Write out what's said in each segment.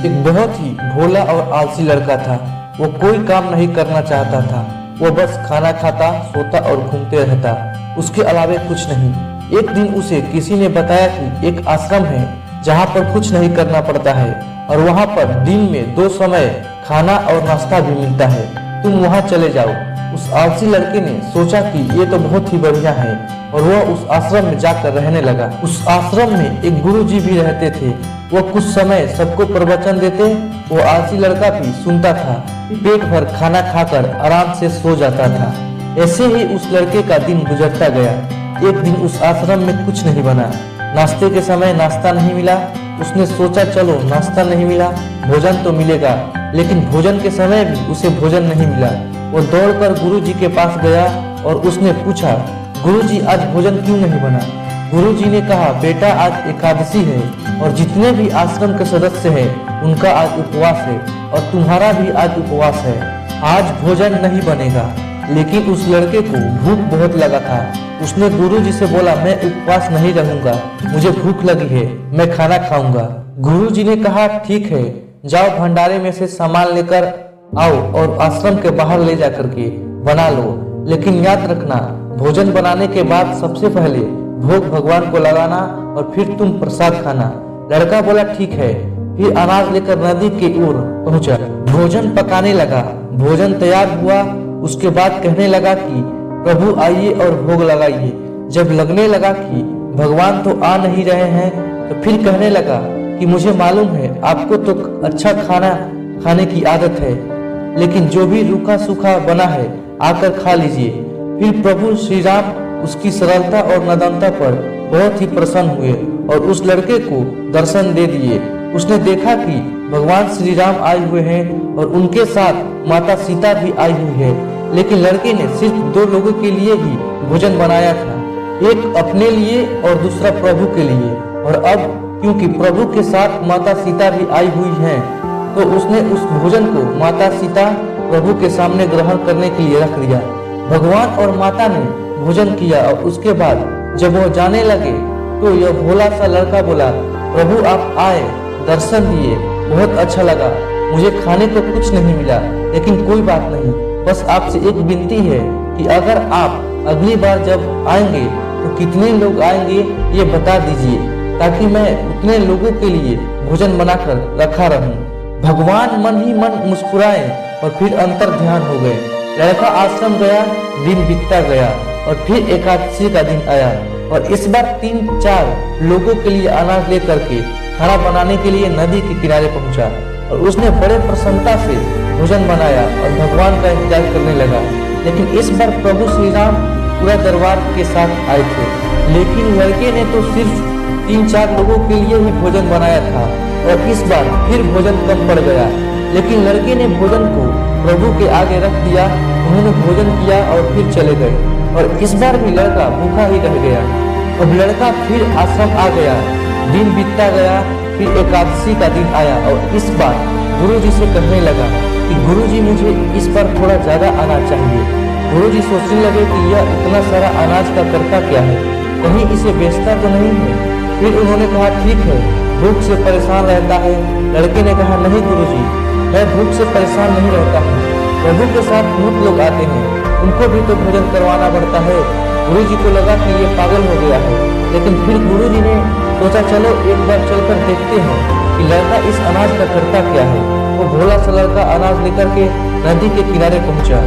एक बहुत ही भोला और आलसी लड़का था। वो कोई काम नहीं करना चाहता था। वो बस खाना खाता, सोता और घूमते रहता, उसके अलावे कुछ नहीं। एक दिन उसे किसी ने बताया कि एक आश्रम है जहाँ पर कुछ नहीं करना पड़ता है और वहाँ पर दिन में 2 समय खाना और नाश्ता भी मिलता है। तुम वहाँ चले जाओ। उस आलसी लड़के ने सोचा कि ये तो बहुत ही बढ़िया है और वह उस आश्रम में जाकर रहने लगा। उस आश्रम में एक गुरुजी भी रहते थे। वो कुछ समय सबको प्रवचन देते। वो आलसी लड़का भी सुनता था, पेट भर खाना खाकर आराम से सो जाता था। ऐसे ही उस लड़के का दिन गुजरता गया। एक दिन उस आश्रम में कुछ नहीं बना। नाश्ते के समय नाश्ता नहीं मिला। उसने सोचा चलो नाश्ता नहीं मिला, भोजन तो मिलेगा, लेकिन भोजन के समय भी उसे भोजन नहीं मिला। वो दौड़कर गुरुजी के पास गया और उसने पूछा, गुरुजी आज भोजन क्यों नहीं बना? गुरुजी ने कहा, बेटा आज एकादशी है और जितने भी आश्रम के सदस्य हैं उनका आज उपवास है और तुम्हारा भी आज उपवास है। आज भोजन नहीं बनेगा। लेकिन उस लड़के को भूख बहुत लगा था। उसने गुरुजी से बोला, मैं उपवास नहीं रहूंगा, मुझे भूख लगी है, मैं खाना खाऊंगा। गुरुजी ने कहा, ठीक है, जाओ भंडारे में से सामान लेकर आओ और आश्रम के बाहर ले जाकर के बना लो, लेकिन याद रखना भोजन बनाने के बाद सबसे पहले भोग भगवान को लगाना और फिर तुम प्रसाद खाना। लड़का बोला ठीक है। फिर अनाज लेकर नदी के ओर पहुंचा। भोजन पकाने लगा। भोजन तैयार हुआ। उसके बाद कहने लगा कि प्रभु आइए और भोग लगाइए। जब लगने लगा कि भगवान तो आ नहीं रहे हैं तो फिर कहने लगा कि मुझे मालूम है आपको तो अच्छा खाना खाने की आदत है, लेकिन जो भी रूखा सूखा बना है आकर खा लीजिए। फिर प्रभु श्री राम उसकी सरलता और नादानता पर बहुत ही प्रसन्न हुए और उस लड़के को दर्शन दे दिए। उसने देखा कि भगवान श्री राम आए हुए हैं और उनके साथ माता सीता भी आई हुई है, लेकिन लड़के ने सिर्फ 2 लोगों के लिए ही भोजन बनाया था, एक अपने लिए और दूसरा प्रभु के लिए। और अब क्योंकि प्रभु के साथ माता सीता भी आई हुई हैं, तो उसने उस भोजन को माता सीता प्रभु के सामने ग्रहण करने के लिए रख दिया। भगवान और माता ने भोजन किया और उसके बाद जब वो जाने लगे तो यह भोला सा लड़का बोला, प्रभु आप आए, दर्शन दिए, बहुत अच्छा लगा। मुझे खाने को कुछ नहीं मिला, लेकिन कोई बात नहीं, बस आपसे एक विनती है कि अगर आप अगली बार जब आएंगे तो कितने लोग आएंगे ये बता दीजिए, ताकि मैं उतने लोगों के लिए भोजन बनाकर रखा रहूं। भगवान मन ही मन मुस्कुराए और फिर अंतर ध्यान हो गए। लड़का आश्रम गया, दिन बीतता गया और फिर एकादशी का दिन आया और इस बार 3-4 लोगों के लिए अनाज लेकर के खाना बनाने के लिए नदी के किनारे पहुंचा और उसने बड़े प्रसन्नता से भोजन बनाया और भगवान का इंतजार करने लगा। लेकिन इस बार प्रभु श्री राम पूरा दरबार के साथ आए थे, लेकिन लड़के ने तो सिर्फ 3-4 लोगों के लिए ही भोजन बनाया था और इस बार फिर भोजन कम पड़ गया। लेकिन लड़के ने भोजन को प्रभु के आगे रख दिया। उन्होंने भोजन किया और फिर चले गए और इस बार भी लड़का भूखा ही रह गया। अब लड़का फिर आश्रम आ गया। दिन बीतता गया। फिर एकादशी का दिन आया और इस बार गुरुजी से कहने लगा कि गुरुजी मुझे इस बार थोड़ा ज्यादा अनाज चाहिए। गुरुजी सोचने लगे कि यह इतना सारा अनाज का करता क्या है, कहीं इसे बेचता तो नहीं है। फिर उन्होंने कहा ठीक है, भूख से परेशान रहता है। लड़के ने कहा नहीं गुरुजी, मैं भूख से परेशान नहीं रहता हूँ, प्रभु के साथ बहुत लोग आते हैं, उनको भी तो भोजन करवाना पड़ता है। गुरुजी को लगा कि ये पागल हो गया है, लेकिन फिर गुरुजी ने सोचा चलो एक बार चलकर देखते हैं कि लड़का इस अनाज का करता क्या है। वो भोला सा लड़का अनाज लेकर के नदी के किनारे पहुंचा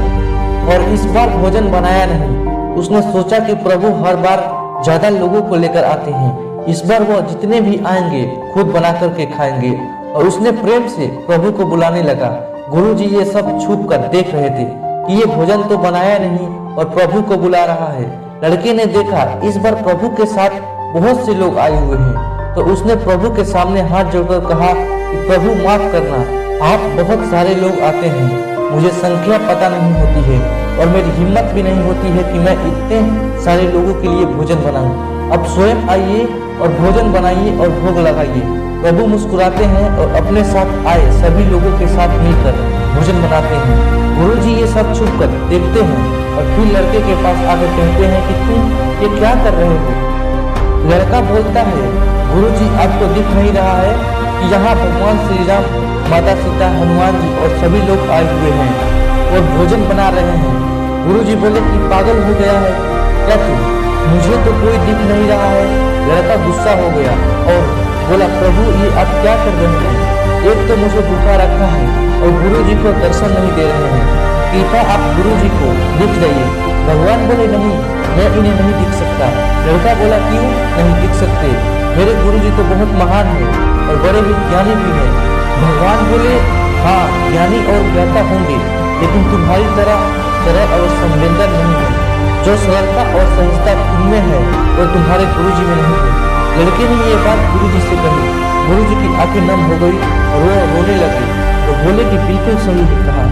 और इस बार भोजन बनाया नहीं। उसने सोचा कि प्रभु हर बार ज्यादा लोगों को लेकर आते हैं, इस बार वो जितने भी आएंगे खुद बना करके खाएंगे। और उसने प्रेम से प्रभु को बुलाने लगा। गुरुजी ये सब छुप कर देख रहे थे कि ये भोजन तो बनाया नहीं और प्रभु को बुला रहा है। लड़के ने देखा इस बार प्रभु के साथ बहुत से लोग आए हुए हैं, तो उसने प्रभु के सामने हाथ जोड़कर कहा कि प्रभु माफ करना, आप बहुत सारे लोग आते हैं, मुझे संख्या पता नहीं होती है और मेरी हिम्मत भी नहीं होती है कि मैं इतने सारे लोगों के लिए भोजन बनाऊं। अब स्वयं आइए और भोजन बनाइए और भोग लगाइए। प्रभु मुस्कुराते हैं और अपने साथ आए सभी लोगों के साथ मिलकर भोजन बनाते हैं। गुरुजी ये सब छुप कर देखते हैं और फिर लड़के के पास आकर कहते हैं कि तुम ये क्या कर रहे हो? लड़का बोलता है, गुरुजी आपको दिख नहीं रहा है, कि यहाँ भगवान श्री राम, माता सीता, हनुमान जी और सभी लोग आए हुए हैं और भोजन बना रहे हैं। गुरुजी बोले कि पागल हो गया है क्या तू? मुझे तो कोई दिख नहीं रहा है। लड़का गुस्सा हो गया और बोला, प्रभु ये आप क्या कर रहे हैं? एक तो मुझे भूखा रखा है और गुरुजी को दर्शन नहीं दे रहे हैं। कृपया आप गुरुजी को दिख जाइए। भगवान बोले, नहीं, मैं इन्हें नहीं दिख सकता। लड़का बोला, क्यों नहीं दिख सकते? मेरे गुरुजी तो बहुत महान है और बड़े ही ज्ञानी भी हैं। भगवान बोले, हाँ, ज्ञानी और ज्ञाता होंगे, लेकिन तुम्हारी तरह सरल और संवेदन नहीं है। जो सरलता और सहजता तुममें है और तुम्हारे गुरुजी में नहीं है। लड़के ने ये बात गुरुजी से कही। गुरुजी की आंखें नम हो गई और वो रोने लगे तो बोले कि बिल्कुल सही है कहा,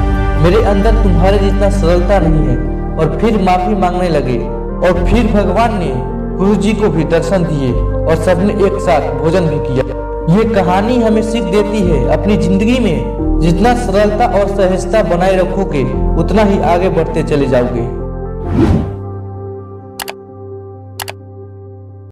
मेरे अंदर तुम्हारे जितना सरलता नहीं है। और फिर माफी मांगने लगे और फिर भगवान ने गुरुजी को भी दर्शन दिए और सबने एक साथ भोजन भी किया। ये कहानी हमें सीख देती है, अपनी जिंदगी में जितना सरलता और सहजता बनाए रखोगे उतना ही आगे बढ़ते चले जाओगे।